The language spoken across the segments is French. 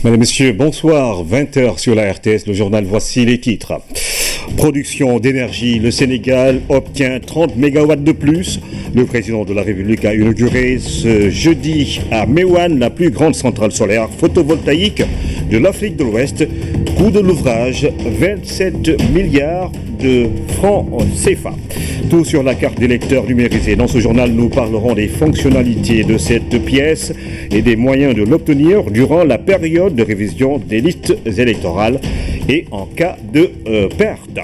Mesdames et messieurs, bonsoir. 20h sur la RTS, le journal, voici les titres. Production d'énergie, le Sénégal obtient 30 MW de plus. Le président de la République a inauguré ce jeudi à Mewan la plus grande centrale solaire photovoltaïque de l'Afrique de l'Ouest. Coût de l'ouvrage, 27 milliards de francs CFA. Tout sur la carte des lecteurs numérisée. Dans ce journal, nous parlerons des fonctionnalités de cette pièce et des moyens de l'obtenir durant la période de révision des listes électorales et en cas de perte.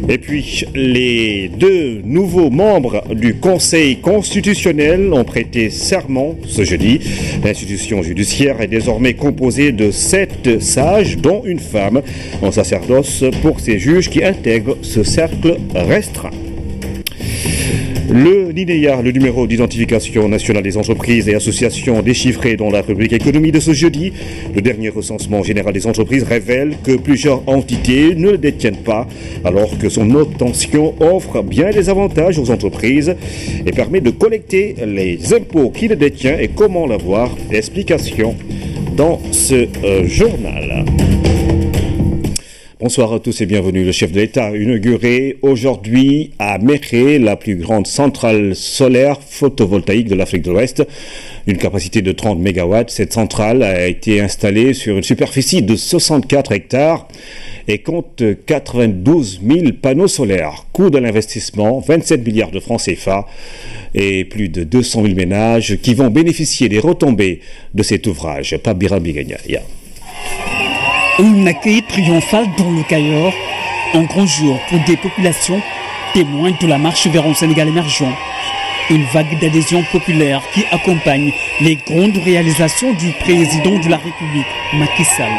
Et puis, les deux nouveaux membres du Conseil constitutionnel ont prêté serment ce jeudi. L'institution judiciaire est désormais composée de 7 sages, dont une femme en sacerdoce pour ces juges qui intègrent ce cercle restreint. Le NINEA, le numéro d'identification nationale des entreprises et associations déchiffrées dans la rubrique économie de ce jeudi. Le dernier recensement général des entreprises révèle que plusieurs entités ne le détiennent pas, alors que son obtention offre bien des avantages aux entreprises et permet de collecter les impôts qui le détient et comment l'avoir. Explication dans ce journal. Bonsoir à tous et bienvenue. Le chef de l'État a inauguré aujourd'hui à Mekhe la plus grande centrale solaire photovoltaïque de l'Afrique de l'Ouest. Une capacité de 30 MW. Cette centrale a été installée sur une superficie de 64 hectares et compte 92 000 panneaux solaires. Coût de l'investissement, 27 milliards de francs CFA et plus de 200 000 ménages qui vont bénéficier des retombées de cet ouvrage. Pabira Bigania. Un accueil triomphal dans le Cayor, un grand jour pour des populations témoins de la marche vers un Sénégal émergent. Une vague d'adhésion populaire qui accompagne les grandes réalisations du président de la République, Macky Sall.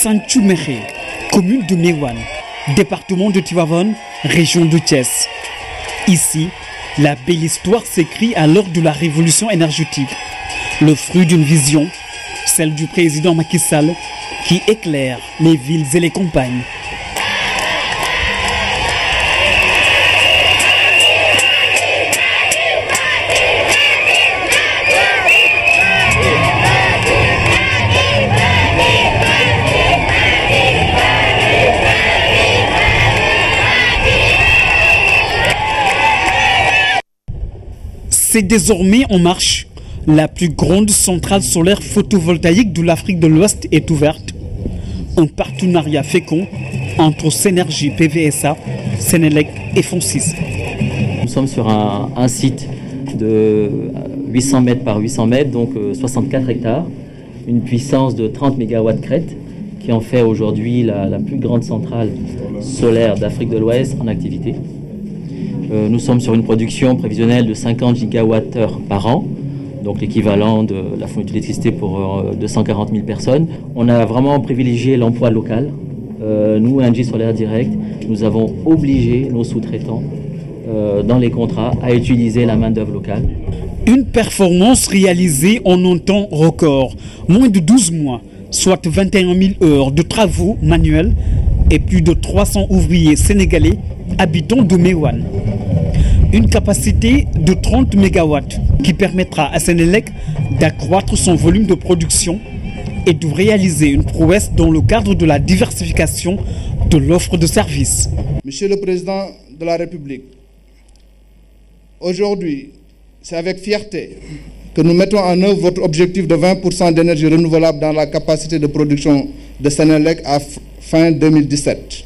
Santhiou Mekhe, commune de Mewan, département de Tivaouane, région de Thiès. Ici, la belle histoire s'écrit à l'heure de la révolution énergétique. Le fruit d'une vision, celle du président Macky Sall, qui éclaire les villes et les campagnes. C'est désormais en marche. La plus grande centrale solaire photovoltaïque de l'Afrique de l'Ouest est ouverte. Un partenariat fécond entre Sénergie PVSA, Sénélec et Fonsis. Nous sommes sur un site de 800 mètres par 800 mètres, donc 64 hectares, une puissance de 30 MW crête, qui en fait aujourd'hui la plus grande centrale solaire d'Afrique de l'Ouest en activité. Nous sommes sur une production prévisionnelle de 50 gigawattheures par an, donc l'équivalent de la fourniture d'électricité pour 240 000 personnes. On a vraiment privilégié l'emploi local. Nous, Engie Solaire Direct, nous avons obligé nos sous-traitants dans les contrats à utiliser la main-d'œuvre locale. Une performance réalisée en un temps record, moins de 12 mois, soit 21 000 heures de travaux manuels et plus de 300 ouvriers sénégalais habitants de Mewan. Une capacité de 30 MW qui permettra à Sénélec d'accroître son volume de production et de réaliser une prouesse dans le cadre de la diversification de l'offre de services. Monsieur le Président de la République, aujourd'hui, c'est avec fierté que nous mettons en œuvre votre objectif de 20% d'énergie renouvelable dans la capacité de production de Sénélec à fin 2017.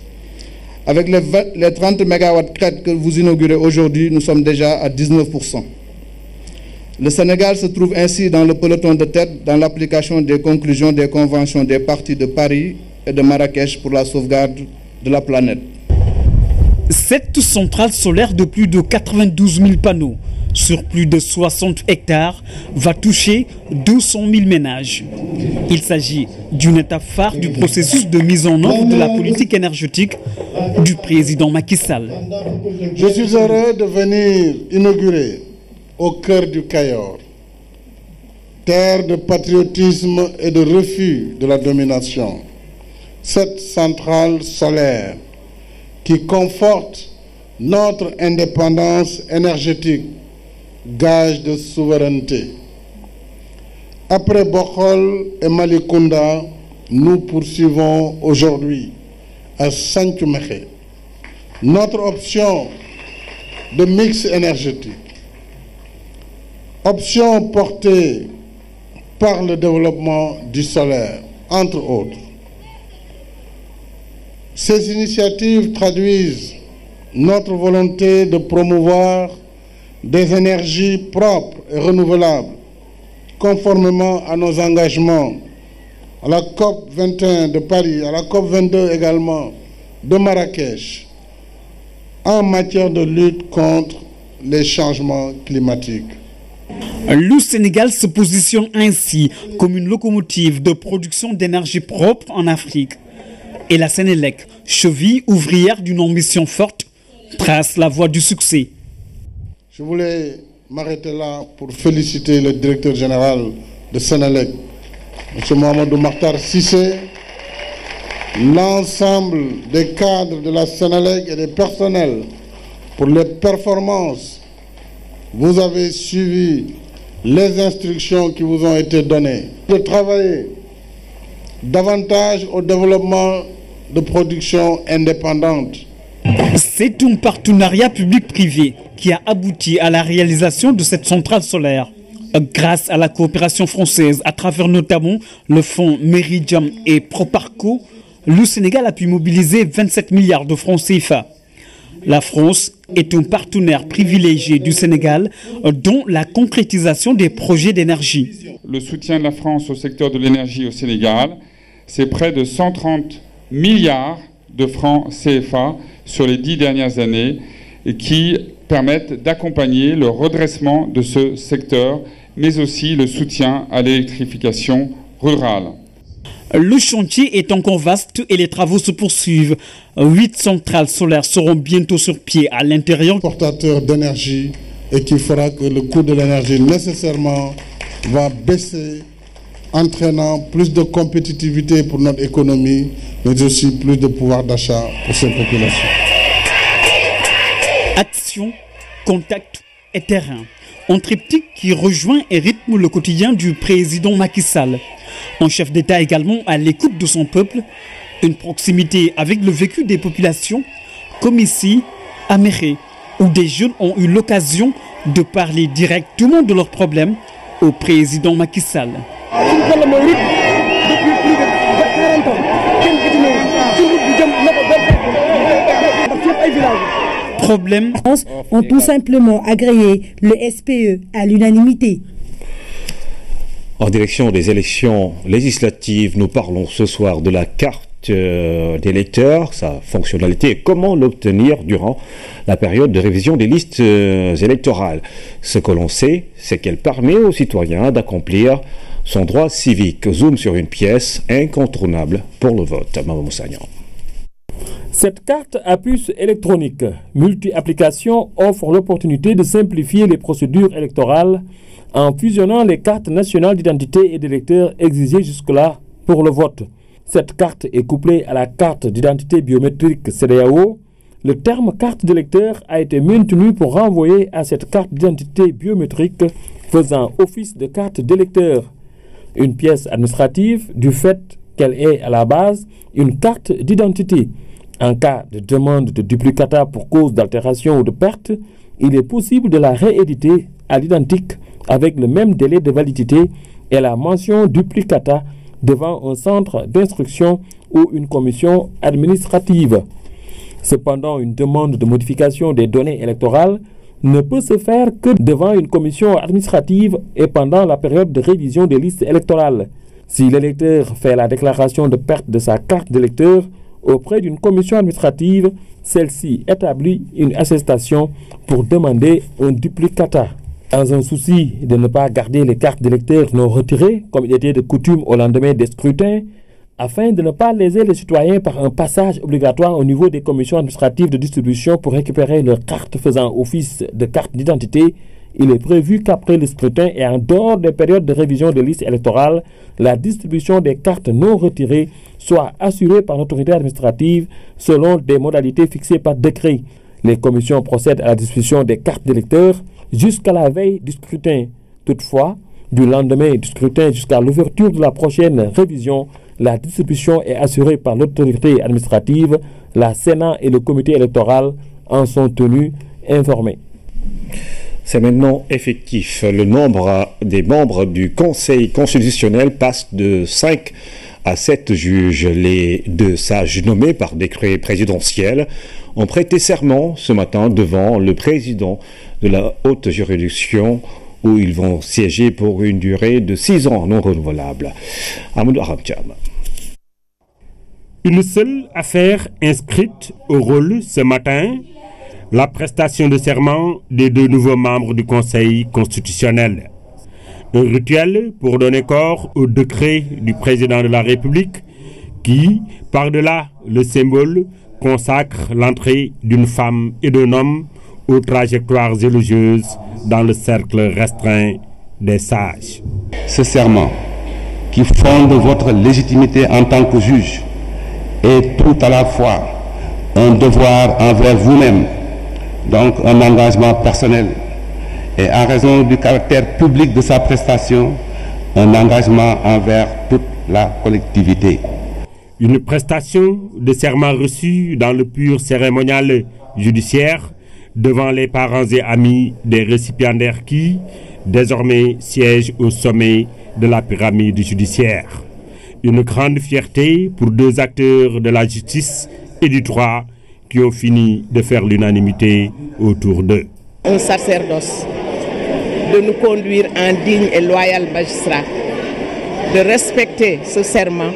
Avec les 30 MW crête que vous inaugurez aujourd'hui, nous sommes déjà à 19%. Le Sénégal se trouve ainsi dans le peloton de tête dans l'application des conclusions des conventions des parties de Paris et de Marrakech pour la sauvegarde de la planète. Cette centrale solaire de plus de 92 000 panneaux sur plus de 60 hectares va toucher 200 000 ménages. Il s'agit d'une étape phare du processus de mise en œuvre de la politique énergétique du président Macky Sall. Je suis heureux de venir inaugurer au cœur du Cayor, terre de patriotisme et de refus de la domination, cette centrale solaire qui conforte notre indépendance énergétique, gage de souveraineté. Après Bokhol et Malicounda, nous poursuivons aujourd'hui à Santhioumékhé notre option de mix énergétique. Option portée par le développement du solaire, entre autres. Ces initiatives traduisent notre volonté de promouvoir des énergies propres et renouvelables, conformément à nos engagements à la COP 21 de Paris, à la COP 22 également de Marrakech, en matière de lutte contre les changements climatiques. Le Sénégal se positionne ainsi comme une locomotive de production d'énergie propre en Afrique. Et la Sénélec, cheville ouvrière d'une ambition forte, trace la voie du succès. Je voulais m'arrêter là pour féliciter le directeur général de Sénélec, M. Mohamedou Makhtar Cissé, l'ensemble des cadres de la Sénélec et des personnels pour les performances. Vous avez suivi les instructions qui vous ont été données de travailler davantage au développement de production indépendante. C'est un partenariat public-privé qui a abouti à la réalisation de cette centrale solaire. Grâce à la coopération française, à travers notamment le fonds Meridiam et Proparco, le Sénégal a pu mobiliser 27 milliards de francs CFA. La France est un partenaire privilégié du Sénégal dans la concrétisation des projets d'énergie. Le soutien de la France au secteur de l'énergie au Sénégal, c'est près de 130 milliards de francs CFA sur les 10 dernières années et qui permettent d'accompagner le redressement de ce secteur, mais aussi le soutien à l'électrification rurale. Le chantier est encore vaste et les travaux se poursuivent. 8 centrales solaires seront bientôt sur pied à l'intérieur. Portateur d'énergie et qui fera que le coût de l'énergie nécessairement va baisser, entraînant plus de compétitivité pour notre économie, mais aussi plus de pouvoir d'achat pour ces populations. Action, contact et terrain. Un triptyque qui rejoint et rythme le quotidien du président Macky Sall. Un chef d'État également à l'écoute de son peuple, une proximité avec le vécu des populations, comme ici à Mékhé, où des jeunes ont eu l'occasion de parler directement de leurs problèmes au président Macky Sall. Problème. Ont tout simplement agréé le SPE à l'unanimité. En direction des élections législatives, nous parlons ce soir de la carte d'électeur, sa fonctionnalité et comment l'obtenir durant la période de révision des listes électorales. Ce que l'on sait, c'est qu'elle permet aux citoyens d'accomplir son droit civique. Zoom sur une pièce incontournable pour le vote. Maman Moussagnan. Cette carte à puce électronique multi-application offre l'opportunité de simplifier les procédures électorales en fusionnant les cartes nationales d'identité et d'électeurs exigées jusque-là pour le vote. Cette carte est couplée à la carte d'identité biométrique CEDEAO. Le terme carte d'électeur a été maintenu pour renvoyer à cette carte d'identité biométrique faisant office de carte d'électeur. Une pièce administrative du fait qu'elle est à la base une carte d'identité. En cas de demande de duplicata pour cause d'altération ou de perte, il est possible de la rééditer à l'identique avec le même délai de validité et la mention duplicata devant un centre d'instruction ou une commission administrative. Cependant, une demande de modification des données électorales ne peut se faire que devant une commission administrative et pendant la période de révision des listes électorales. Si l'électeur fait la déclaration de perte de sa carte d'électeur auprès d'une commission administrative, celle-ci établit une attestation pour demander un duplicata. Dans un souci de ne pas garder les cartes d'électeurs non retirées, comme il était de coutume au lendemain des scrutins, afin de ne pas léser les citoyens par un passage obligatoire au niveau des commissions administratives de distribution pour récupérer leurs cartes faisant office de carte d'identité, il est prévu qu'après le scrutin et en dehors des périodes de révision des listes électorales, la distribution des cartes non retirées soit assurée par l'autorité administrative selon des modalités fixées par décret. Les commissions procèdent à la distribution des cartes d'électeurs jusqu'à la veille du scrutin. Toutefois, du lendemain du scrutin jusqu'à l'ouverture de la prochaine révision, la distribution est assurée par l'autorité administrative. La Sénat et le comité électoral en sont tenus informés. C'est maintenant effectif. Le nombre des membres du Conseil constitutionnel passe de 5 à 7 juges. Les 2 sages nommés par décret présidentiel ont prêté serment ce matin devant le président de la haute juridiction où ils vont siéger pour une durée de 6 ans non renouvelable. Amadou Aramcham. Une seule affaire inscrite au rôle ce matin, la prestation de serment des 2 nouveaux membres du Conseil constitutionnel. Un rituel pour donner corps au décret du président de la République qui, par-delà le symbole, consacre l'entrée d'une femme et d'un homme aux trajectoires élogieuses dans le cercle restreint des sages. Ce serment qui fonde votre légitimité en tant que juge est tout à la fois un devoir envers vous-même, donc un engagement personnel, et en raison du caractère public de sa prestation, un engagement envers toute la collectivité. Une prestation de serment reçue dans le pur cérémonial judiciaire devant les parents et amis des récipiendaires qui, désormais, siègent au sommet de la pyramide judiciaire. Une grande fierté pour 2 acteurs de la justice et du droit qui ont fini de faire l'unanimité autour d'eux. Un sacerdoce, de nous conduire en digne et loyal magistrat, de respecter ce serment,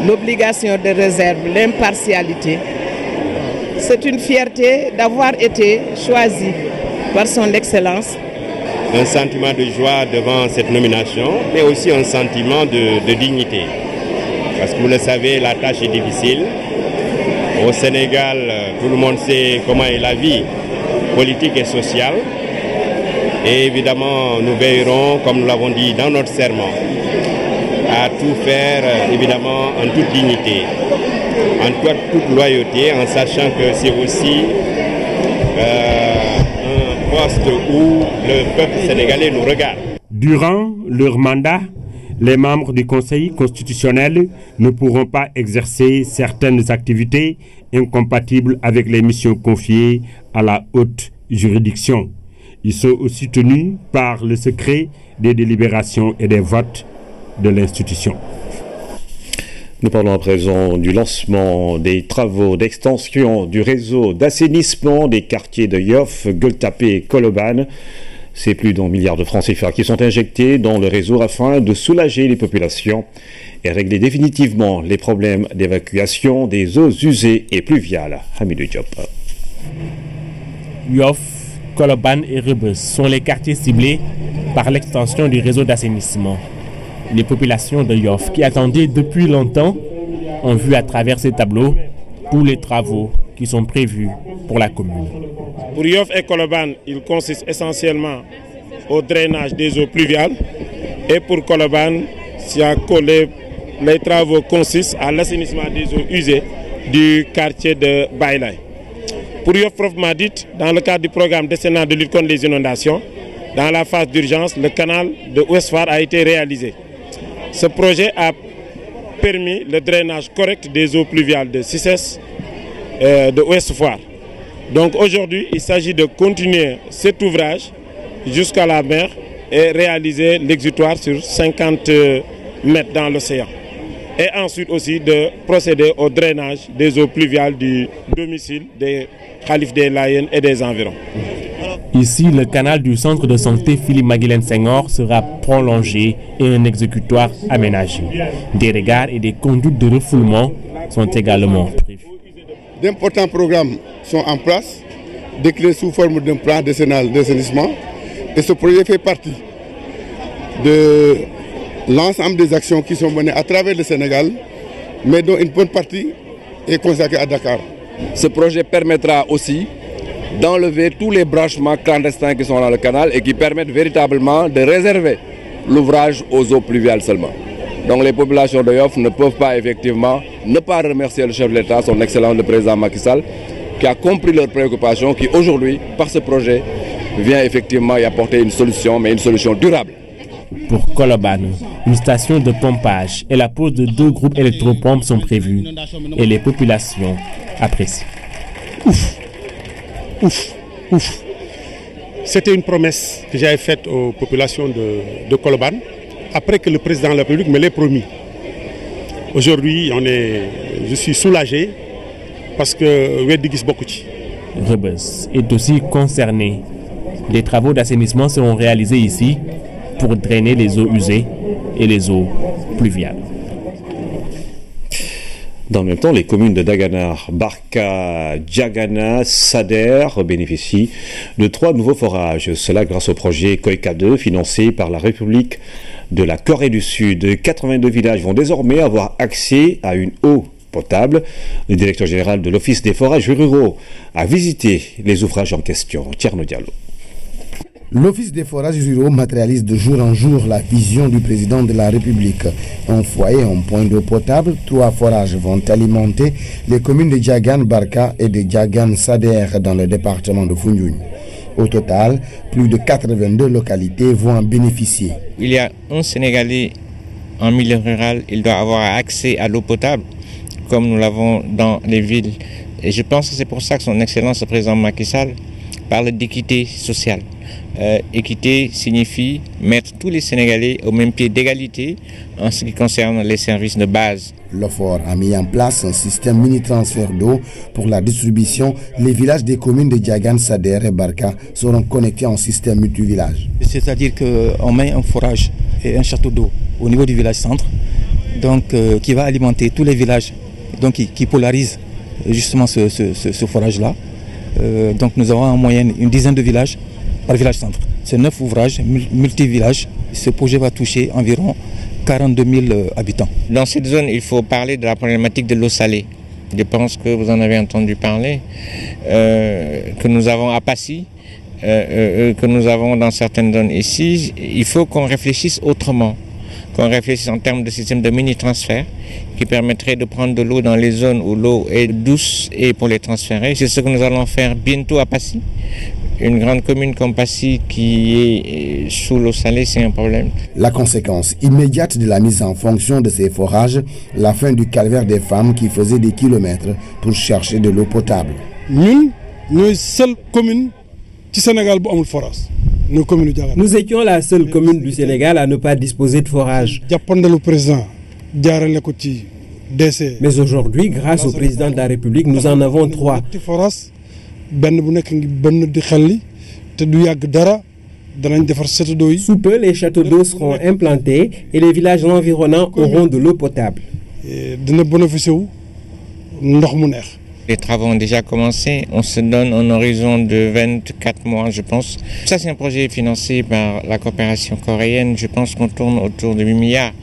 l'obligation de réserve, l'impartialité. C'est une fierté d'avoir été choisi par son Excellence. Un sentiment de joie devant cette nomination, mais aussi un sentiment de dignité. Parce que vous le savez, la tâche est difficile. Au Sénégal, tout le monde sait comment est la vie politique et sociale. Et évidemment, nous veillerons, comme nous l'avons dit dans notre serment, à tout faire, évidemment, en toute dignité, en toute loyauté, en sachant que c'est aussi un poste où le peuple sénégalais nous regarde. Durant leur mandat, les membres du Conseil constitutionnel ne pourront pas exercer certaines activités incompatibles avec les missions confiées à la haute juridiction. Ils sont aussi tenus par le secret des délibérations et des votes de l'institution. Nous parlons à présent du lancement des travaux d'extension du réseau d'assainissement des quartiers de Yoff, Gueule-Tapée et Colobane. C'est plus d'1 milliard de francs CFA qui sont injectés dans le réseau afin de soulager les populations et régler définitivement les problèmes d'évacuation des eaux usées et pluviales. Hamidou Diop. Yoff, Colobane et Rebeuss sont les quartiers ciblés par l'extension du réseau d'assainissement. Les populations de Yoff qui attendaient depuis longtemps ont vu à travers ces tableaux tous les travaux qui sont prévus pour la commune. Pour Yoff et Colobane, il consiste essentiellement au drainage des eaux pluviales. Et pour Colobane, les travaux consistent à l'assainissement des eaux usées du quartier de Baïlaï. Pour Yoff proprement dit, dans le cadre du programme décennal de lutte contre les inondations, dans la phase d'urgence, le canal de Ouest-Foire a été réalisé. Ce projet a permis le drainage correct des eaux pluviales de Cissesse de Ouest-Foire. Donc aujourd'hui, il s'agit de continuer cet ouvrage jusqu'à la mer et réaliser l'exutoire sur 50 mètres dans l'océan. Et ensuite aussi de procéder au drainage des eaux pluviales du domicile des Khalifes des Layènes et des environs. Ici, le canal du centre de santé Philippe Maguilène Senghor sera prolongé et un exécutoire aménagé. Des regards et des conduites de refoulement sont également prévus. D'importants programmes sont en place, déclinés sous forme d'un plan décennal d'assainissement, Et ce projet fait partie de l'ensemble des actions qui sont menées à travers le Sénégal, mais dont une bonne partie est consacrée à Dakar. Ce projet permettra aussi d'enlever tous les branchements clandestins qui sont dans le canal et qui permettent véritablement de réserver l'ouvrage aux eaux pluviales seulement. Donc les populations de Yoff ne peuvent pas effectivement ne pas remercier le chef de l'État, son excellent le président Macky Sall, qui a compris leurs préoccupations, qui aujourd'hui, par ce projet, vient effectivement y apporter une solution, mais une solution durable. Pour Colobane, une station de pompage et la pose de 2 groupes électropompes sont prévus et les populations apprécient. Ouf. C'était une promesse que j'avais faite aux populations de Colobane après que le président de la République me l'ait promis. Aujourd'hui, je suis soulagé parce que Wedigis Bokouchi. Rebeuss est aussi concerné. Des travaux d'assainissement seront réalisés ici pour drainer les eaux usées et les eaux pluviales. Dans le même temps, les communes de Dagana, Barka, Diagana, Sader bénéficient de 3 nouveaux forages. Cela grâce au projet Koika 2 financé par la République de la Corée du Sud. 82 villages vont désormais avoir accès à une eau potable. Le directeur général de l'Office des forages ruraux a visité les ouvrages en question. Tierno Diallo. L'Office des forages ruraux matérialise de jour en jour la vision du président de la République. Un foyer, un point d'eau potable, 3 forages vont alimenter les communes de Diagane, Barka et de Diagane Sader dans le département de Foundiougne. Au total, plus de 82 localités vont en bénéficier. Il y a un Sénégalais en milieu rural, il doit avoir accès à l'eau potable, comme nous l'avons dans les villes. Et je pense que c'est pour ça que son Excellence le président Macky Sall parle d'équité sociale. Équité signifie mettre tous les Sénégalais au même pied d'égalité en ce qui concerne les services de base. L'OFOR a mis en place un système mini-transfert d'eau pour la distribution. Les villages des communes de Diagane, Sader et Barka seront connectés en système multivillage. C'est-à-dire qu'on met un forage et un château d'eau au niveau du village centre, donc, qui va alimenter tous les villages, donc qui polarise justement ce forage-là. Donc nous avons en moyenne une dizaine de villages par village centre. C'est 9 ouvrages multi-villages. Ce projet va toucher environ 42 000 habitants. Dans cette zone, il faut parler de la problématique de l'eau salée. Je pense que vous en avez entendu parler, que nous avons à Passy, que nous avons dans certaines zones ici. Il faut qu'on réfléchisse autrement, qu'on réfléchisse en termes de système de mini-transfert qui permettrait de prendre de l'eau dans les zones où l'eau est douce et pour les transférer. C'est ce que nous allons faire bientôt à Passy. Une grande commune comme Passy qui est sous l'eau salée, c'est un problème. La conséquence immédiate de la mise en fonction de ces forages, la fin du calvaire des femmes qui faisaient des kilomètres pour chercher de l'eau potable. Nous, nous seule commune du Sénégal qui a un forage. Nous étions la seule commune du Sénégal à ne pas disposer de forage. Mais aujourd'hui, grâce au président de la République, nous en avons 3. Sous peu, les châteaux d'eau seront implantés et les villages environnants auront de l'eau potable. Les travaux ont déjà commencé. On se donne un horizon de 24 mois, je pense. Ça, c'est un projet financé par la coopération coréenne. Je pense qu'on tourne autour de 8 milliards.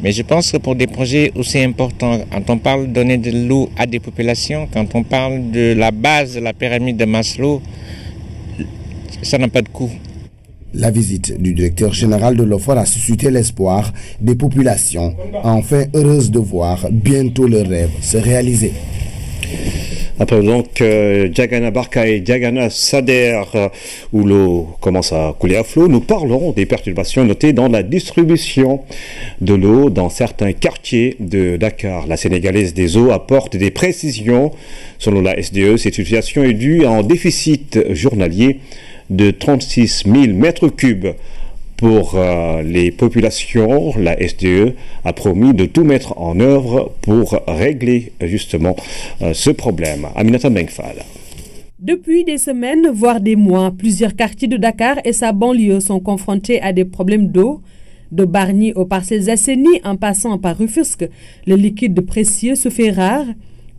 Mais je pense que pour des projets aussi importants, quand on parle de donner de l'eau à des populations, quand on parle de la base de la pyramide de Maslow, ça n'a pas de coût. La visite du directeur général de l'OFOR a suscité l'espoir des populations, enfin heureuses de voir bientôt leurs rêves se réaliser. Après donc Diagana Barka et Diagana Sader où l'eau commence à couler à flot, nous parlons des perturbations notées dans la distribution de l'eau dans certains quartiers de Dakar. La Sénégalaise des eaux apporte des précisions. Selon la SDE, cette situation est due à un déficit journalier de 36 000 mètres cubes. Pour les populations, la SDE a promis de tout mettre en œuvre pour régler justement ce problème. Aminata Mengfal. Depuis des semaines, voire des mois, plusieurs quartiers de Dakar et sa banlieue sont confrontés à des problèmes d'eau. De Bargny aux parcelles assainies en passant par Rufisque, le liquide précieux se fait rare.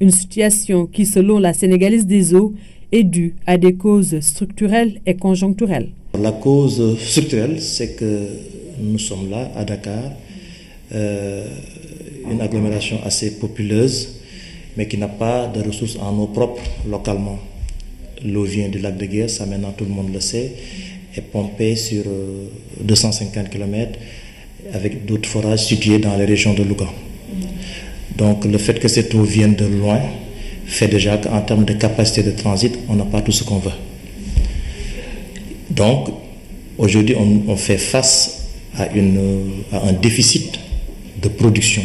Une situation qui, selon la Sénégalaise des eaux, est due à des causes structurelles et conjoncturelles. La cause structurelle, c'est que nous sommes là à Dakar, une agglomération assez populeuse, mais qui n'a pas de ressources en eau propre localement. L'eau vient du lac de Guiers, ça maintenant tout le monde le sait, est pompée sur 250 km avec d'autres forages situés dans les régions de Louga. Donc le fait que cette eau vienne de loin fait déjà qu'en termes de capacité de transit, on n'a pas tout ce qu'on veut. Donc aujourd'hui, on fait face à un déficit de production.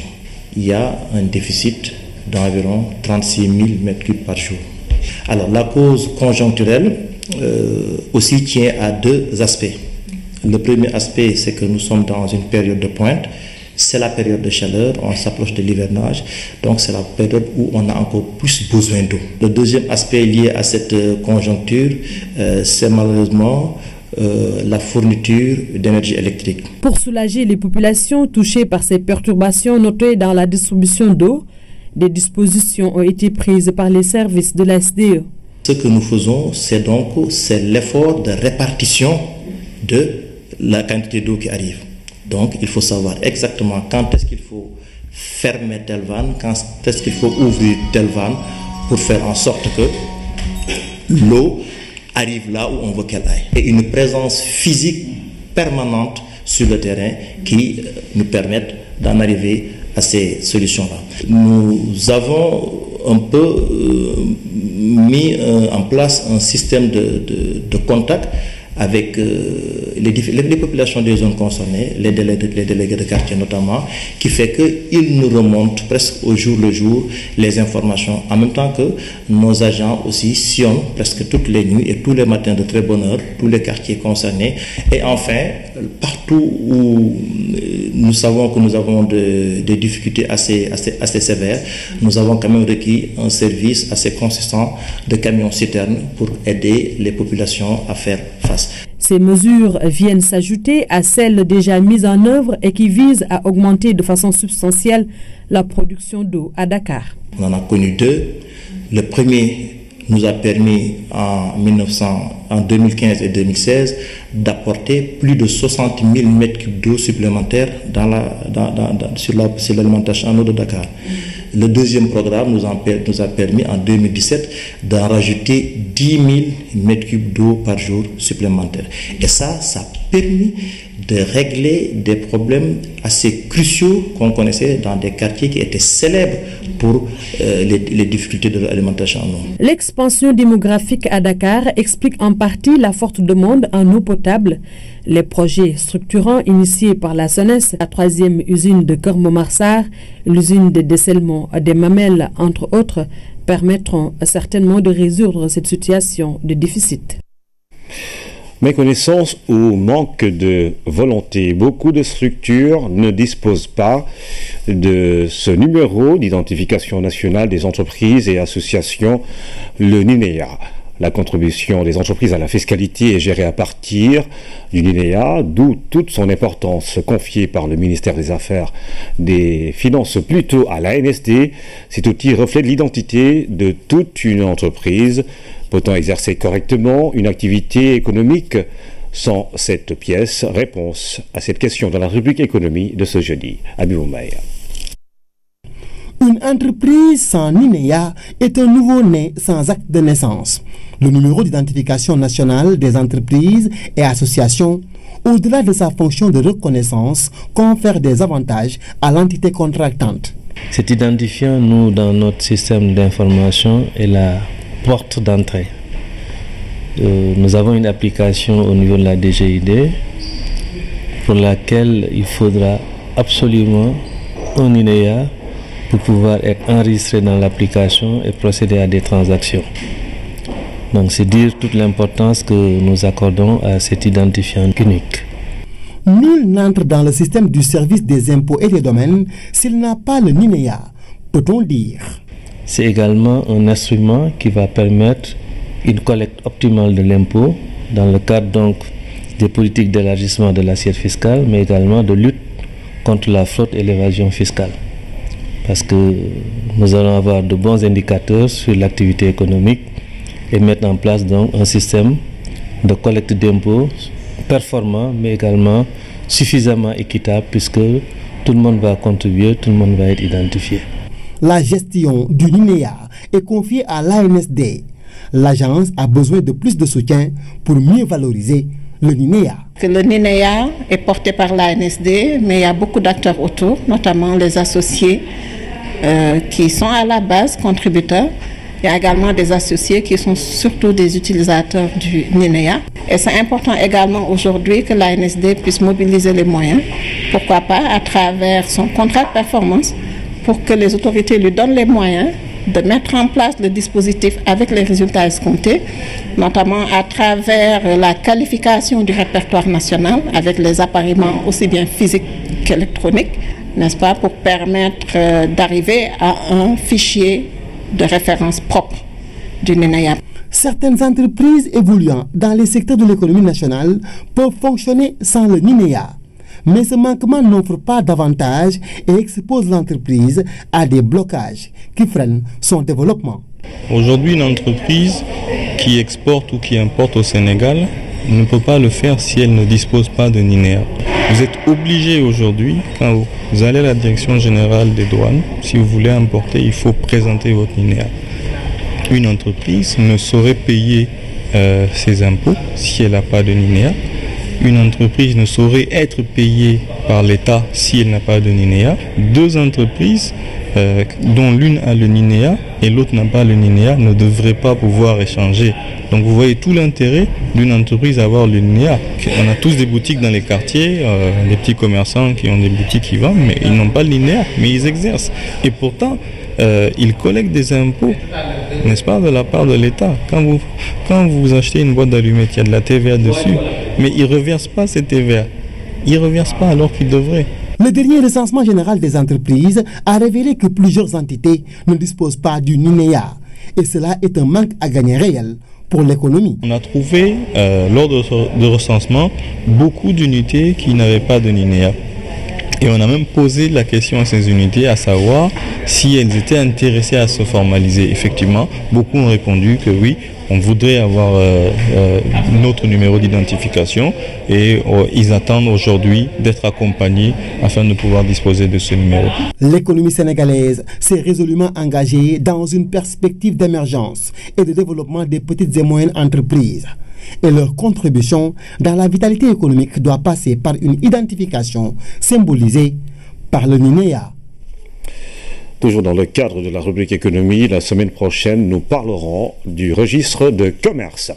Il y a un déficit d'environ 36 000 m3 par jour. Alors la cause conjoncturelle aussi tient à deux aspects. Le premier aspect, c'est que nous sommes dans une période de pointe. C'est la période de chaleur, on s'approche de l'hivernage, donc c'est la période où on a encore plus besoin d'eau. Le deuxième aspect lié à cette conjoncture, c'est malheureusement la fourniture d'énergie électrique. Pour soulager les populations touchées par ces perturbations notées dans la distribution d'eau, des dispositions ont été prises par les services de la SDE. Ce que nous faisons, c'est l'effort de répartition de la quantité d'eau qui arrive. Donc il faut savoir exactement quand est-ce qu'il faut fermer telle vanne, quand est-ce qu'il faut ouvrir telle vanne pour faire en sorte que l'eau arrive là où on veut qu'elle aille. Et une présence physique permanente sur le terrain qui nous permette d'en arriver à ces solutions-là. Nous avons un peu mis en place un système de contact avec les populations des zones concernées, les délégués de quartier notamment, qui fait qu'ils nous remontent presque au jour le jour les informations, en même temps que nos agents aussi sillonnent presque toutes les nuits et tous les matins de très bonne heure, tous les quartiers concernés. Et enfin, partout où nous savons que nous avons des difficultés assez sévères, nous avons quand même requis un service assez consistant de camions-citernes pour aider les populations à faire face. Ces mesures viennent s'ajouter à celles déjà mises en œuvre et qui visent à augmenter de façon substantielle la production d'eau à Dakar. On en a connu deux. Le premier nous a permis en 2015 et 2016 d'apporter plus de 60 000 m3 d'eau supplémentaire sur l'alimentation en eau de Dakar. Le deuxième programme nous a permis en 2017 d'en rajouter 10 000 m3 d'eau par jour supplémentaire. Et ça a permis de régler des problèmes assez cruciaux qu'on connaissait dans des quartiers qui étaient célèbres pour les difficultés de l'alimentation en eau. L'expansion démographique à Dakar explique en partie la forte demande en eau potable. Les projets structurants initiés par la SONES, la 3e usine de Keur Momar Sarr, l'usine de dessalement des Mamelles, entre autres, permettront certainement de résoudre cette situation de déficit. Méconnaissance ou manque de volonté. Beaucoup de structures ne disposent pas de ce numéro d'identification nationale des entreprises et associations, le NINEA. La contribution des entreprises à la fiscalité est gérée à partir du NINEA, d'où toute son importance confiée par le ministère des Affaires des Finances plutôt à l'ANSD. Cet outil reflète l'identité de toute une entreprise. Peut-on exercer correctement une activité économique sans cette pièce? Réponse à cette question dans la rubrique économie de ce jeudi. Abibou Maïa. Une entreprise sans NINEA est un nouveau-né sans acte de naissance. Le numéro d'identification nationale des entreprises et associations, au-delà de sa fonction de reconnaissance, confère des avantages à l'entité contractante. Cet identifiant, nous, dans notre système d'information, est la porte d'entrée. Nous avons une application au niveau de la DGID pour laquelle il faudra absolument un NINEA pour pouvoir être enregistré dans l'application et procéder à des transactions. Donc c'est dire toute l'importance que nous accordons à cet identifiant unique. Nul n'entre dans le système du service des impôts et des domaines s'il n'a pas le NINEA, peut-on dire. C'est également un instrument qui va permettre une collecte optimale de l'impôt dans le cadre donc des politiques d'élargissement de l'assiette fiscale, mais également de lutte contre la fraude et l'évasion fiscale. Parce que nous allons avoir de bons indicateurs sur l'activité économique et mettre en place donc un système de collecte d'impôts performant, mais également suffisamment équitable, puisque tout le monde va contribuer, tout le monde va être identifié. La gestion du NINEA est confiée à l'ANSD. L'agence a besoin de plus de soutien pour mieux valoriser le NINEA. Le NINEA est porté par l'ANSD, mais il y a beaucoup d'acteurs autour, notamment les associés qui sont à la base contributeurs. Il y a également des associés qui sont surtout des utilisateurs du NINEA. Et c'est important également aujourd'hui que l'ANSD puisse mobiliser les moyens, pourquoi pas à travers son contrat de performance, pour que les autorités lui donnent les moyens de mettre en place le dispositif avec les résultats escomptés, notamment à travers la qualification du répertoire national avec les appareillements aussi bien physiques qu'électroniques, n'est-ce pas, pour permettre d'arriver à un fichier de référence propre du NINEA. Certaines entreprises évoluant dans les secteurs de l'économie nationale peuvent fonctionner sans le NINEA. Mais ce manquement n'offre pas d'avantages et expose l'entreprise à des blocages qui freinent son développement. Aujourd'hui, une entreprise qui exporte ou qui importe au Sénégal ne peut pas le faire si elle ne dispose pas de NINEA. Vous êtes obligé aujourd'hui, quand vous allez à la direction générale des douanes, si vous voulez importer, il faut présenter votre NINEA. Une entreprise ne saurait payer ses impôts si elle n'a pas de NINEA. Une entreprise ne saurait être payée par l'État si elle n'a pas de NINEA. Deux entreprises dont l'une a le NINEA et l'autre n'a pas le NINEA ne devraient pas pouvoir échanger. Donc vous voyez tout l'intérêt d'une entreprise à avoir le NINEA. On a tous des boutiques dans les quartiers, des petits commerçants qui ont des boutiques qui vendent, mais ils n'ont pas le NINEA, mais ils exercent. Et pourtant, ils collectent des impôts, n'est-ce pas, de la part de l'État. Quand vous achetez une boîte d'allumettes, il y a de la TVA dessus, mais ils ne reversent pas cette TVA. Ils ne reversent pas alors qu'ils devraient. Le dernier recensement général des entreprises a révélé que plusieurs entités ne disposent pas du NINEA. Et cela est un manque à gagner réel pour l'économie. On a trouvé, lors de recensement, beaucoup d'unités qui n'avaient pas de NINEA. Et on a même posé la question à ces unités, à savoir si elles étaient intéressées à se formaliser. Effectivement, beaucoup ont répondu que oui, on voudrait avoir notre numéro d'identification et ils attendent aujourd'hui d'être accompagnés afin de pouvoir disposer de ce numéro. L'économie sénégalaise s'est résolument engagée dans une perspective d'émergence et de développement des petites et moyennes entreprises. Et leur contribution dans la vitalité économique doit passer par une identification symbolisée par le NINEA. Toujours dans le cadre de la rubrique économie, la semaine prochaine, nous parlerons du registre de commerce.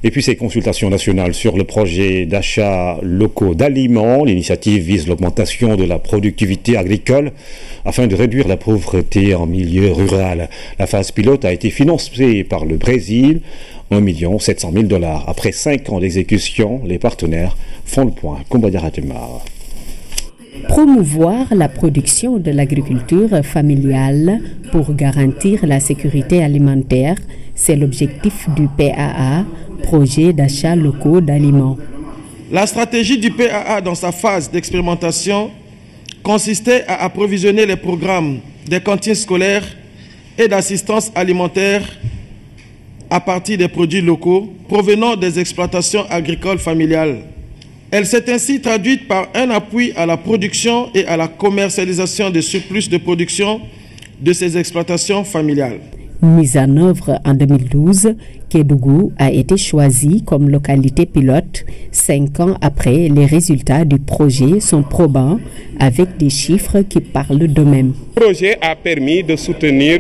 Et puis ces consultations nationales sur le projet d'achat locaux d'aliments. L'initiative vise l'augmentation de la productivité agricole afin de réduire la pauvreté en milieu rural. La phase pilote a été financée par le Brésil, 1 700 000 $. Après 5 ans d'exécution, les partenaires font le point. Kombadara Temar. Promouvoir la production de l'agriculture familiale pour garantir la sécurité alimentaire, c'est l'objectif du PAA, projet d'achat locaux d'aliments. La stratégie du PAA dans sa phase d'expérimentation consistait à approvisionner les programmes des cantines scolaires et d'assistance alimentaire à partir des produits locaux provenant des exploitations agricoles familiales. Elle s'est ainsi traduite par un appui à la production et à la commercialisation des surplus de production de ces exploitations familiales. Mise en œuvre en 2012, Kédougou a été choisi comme localité pilote. 5 ans après, les résultats du projet sont probants avec des chiffres qui parlent d'eux-mêmes. Le projet a permis de soutenir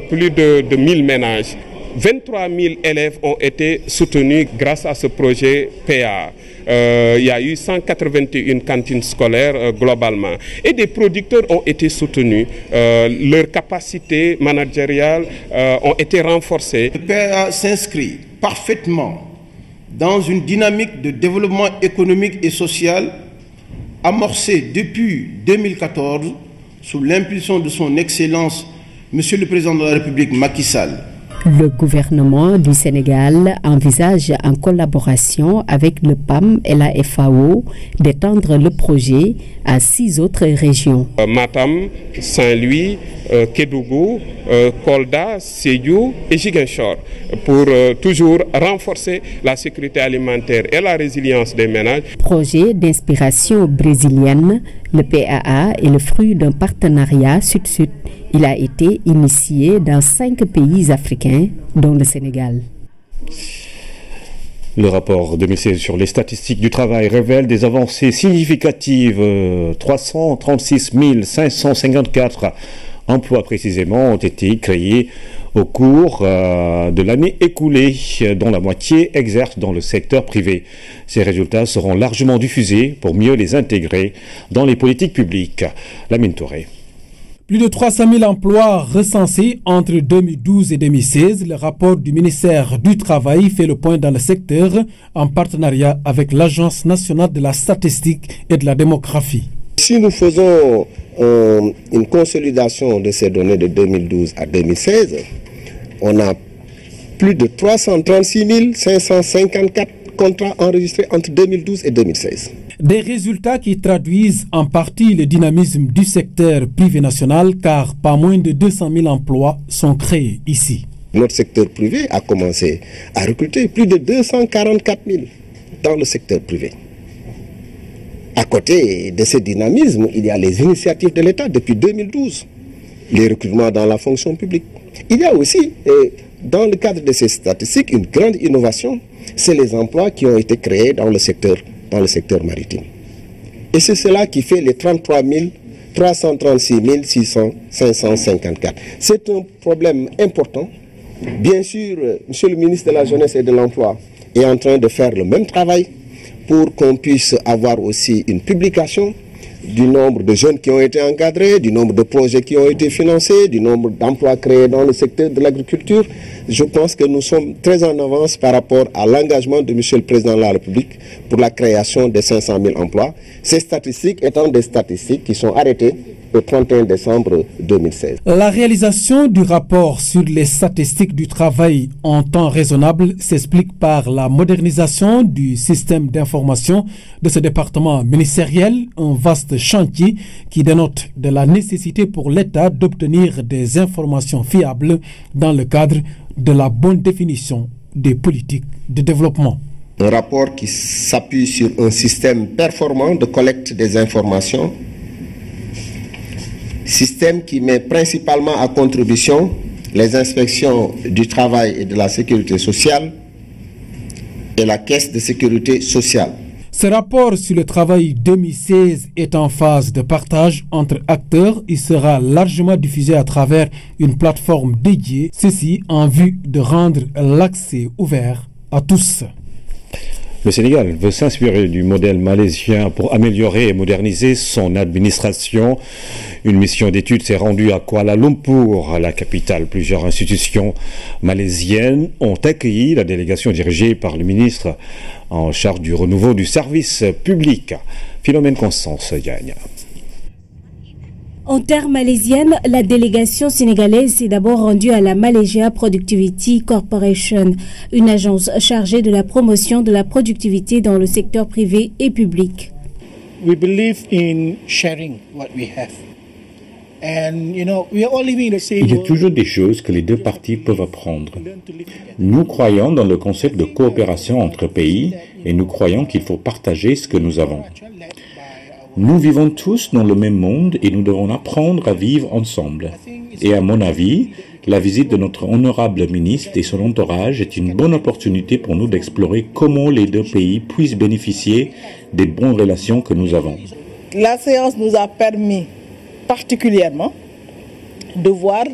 plus de 1000 ménages. 23 000 élèves ont été soutenus grâce à ce projet PA. Il y a eu 181 cantines scolaires globalement. Et des producteurs ont été soutenus. Leurs capacités managériales ont été renforcées. Le PA s'inscrit parfaitement dans une dynamique de développement économique et social amorcée depuis 2014 sous l'impulsion de son Excellence, Monsieur le Président de la République Macky Sall. Le gouvernement du Sénégal envisage, en collaboration avec le PAM et la FAO, d'étendre le projet à 6 autres régions. Matam, Saint-Louis, Kédougou, Kolda, Sédhiou et Ziguinchor pour toujours renforcer la sécurité alimentaire et la résilience des ménages. Projet d'inspiration brésilienne, le PAA est le fruit d'un partenariat sud-sud. Il a été initié dans 5 pays africains, dont le Sénégal. Le rapport 2016 sur les statistiques du travail révèle des avancées significatives. 336 554 emplois précisément ont été créés au cours de l'année écoulée, dont la moitié exerce dans le secteur privé. Ces résultats seront largement diffusés pour mieux les intégrer dans les politiques publiques. Lamine Touré. Plus de 300 000 emplois recensés entre 2012 et 2016. Le rapport du ministère du Travail fait le point dans le secteur en partenariat avec l'Agence nationale de la statistique et de la démographie. Si nous faisons une consolidation de ces données de 2012 à 2016, on a plus de 336 554 contrats enregistrés entre 2012 et 2016. Des résultats qui traduisent en partie le dynamisme du secteur privé national, car pas moins de 200 000 emplois sont créés ici. Notre secteur privé a commencé à recruter plus de 244 000 dans le secteur privé. À côté de ce dynamisme, il y a les initiatives de l'État depuis 2012, les recrutements dans la fonction publique. Il y a aussi, dans le cadre de ces statistiques, une grande innovation, c'est les emplois qui ont été créés dans le secteur maritime. Et c'est cela qui fait les 33 336 554. C'est un problème important. Bien sûr, Monsieur le ministre de la Jeunesse et de l'Emploi est en train de faire le même travail pour qu'on puisse avoir aussi une publication du nombre de jeunes qui ont été encadrés, du nombre de projets qui ont été financés, du nombre d'emplois créés dans le secteur de l'agriculture. Je pense que nous sommes très en avance par rapport à l'engagement de M. le Président de la République pour la création de 500 000 emplois. Ces statistiques étant des statistiques qui sont arrêtées le 31 décembre 2016. La réalisation du rapport sur les statistiques du travail en temps raisonnable s'explique par la modernisation du système d'information de ce département ministériel, un vaste chantier qui dénote de la nécessité pour l'État d'obtenir des informations fiables dans le cadre de la bonne définition des politiques de développement. Un rapport qui s'appuie sur un système performant de collecte des informations, système qui met principalement à contribution les inspections du travail et de la sécurité sociale et la caisse de sécurité sociale. Ce rapport sur le travail 2016 est en phase de partage entre acteurs. Il sera largement diffusé à travers une plateforme dédiée, ceci en vue de rendre l'accès ouvert à tous. Le Sénégal veut s'inspirer du modèle malaisien pour améliorer et moderniser son administration. Une mission d'étude s'est rendue à Kuala Lumpur, la capitale. Plusieurs institutions malaisiennes ont accueilli la délégation dirigée par le ministre en charge du renouveau du service public. Philomène Constance Gagne. En terres malaisiennes, la délégation sénégalaise s'est d'abord rendue à la Malaysia Productivity Corporation, une agence chargée de la promotion de la productivité dans le secteur privé et public. We believe in sharing what we have. And we are all living in the same world. Il y a toujours des choses que les deux parties peuvent apprendre. Nous croyons dans le concept de coopération entre pays et nous croyons qu'il faut partager ce que nous avons. Nous vivons tous dans le même monde et nous devons apprendre à vivre ensemble. Et à mon avis, la visite de notre honorable ministre et son entourage est une bonne opportunité pour nous d'explorer comment les deux pays puissent bénéficier des bonnes relations que nous avons. La séance nous a permis particulièrement de voir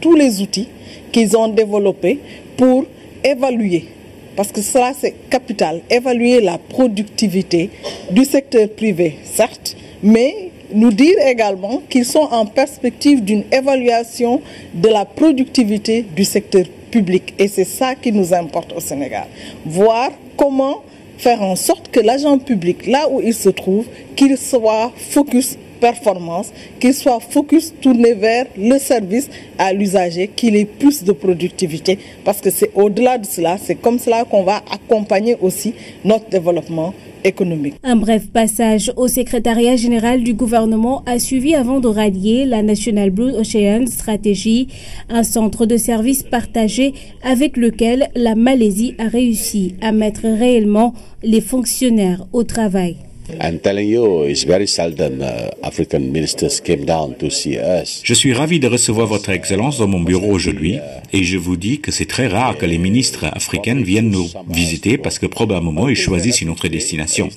tous les outils qu'ils ont développés pour évaluer. Parce que cela, c'est capital, évaluer la productivité du secteur privé, certes, mais nous dire également qu'ils sont en perspective d'une évaluation de la productivité du secteur public. Et c'est ça qui nous importe au Sénégal. Voir comment faire en sorte que l'agent public, là où il se trouve, qu'il soit focus performance, qu'il soit focus tourné vers le service à l'usager, qu'il ait plus de productivité, parce que c'est au-delà de cela, c'est comme cela qu'on va accompagner aussi notre développement économique. Un bref passage au secrétariat général du gouvernement a suivi avant de rallier la National Blue Ocean Strategy, un centre de services partagé avec lequel la Malaisie a réussi à mettre réellement les fonctionnaires au travail. I'm telling you, it's very seldom African ministers came down to see us. Je suis ravi de recevoir votre Excellence dans mon bureau aujourd'hui et je vous dis que c'est très rare que les ministres africains viennent nous visiter parce que probablement ils choisissent une autre destination.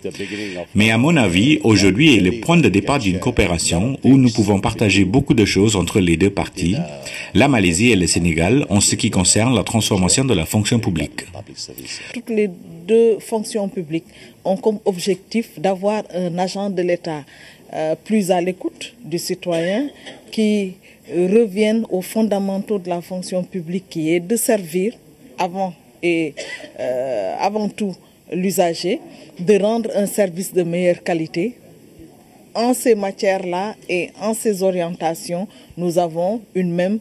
Mais à mon avis, aujourd'hui est le point de départ d'une coopération où nous pouvons partager beaucoup de choses entre les deux parties, la Malaisie et le Sénégal, en ce qui concerne la transformation de la fonction publique. Toutes les deux fonctions publiques ont comme objectif d'avoir un agent de l'État plus à l'écoute du citoyen, qui revienne aux fondamentaux de la fonction publique, qui est de servir avant tout l'usager, de rendre un service de meilleure qualité. En ces matières-là et en ces orientations, nous avons une même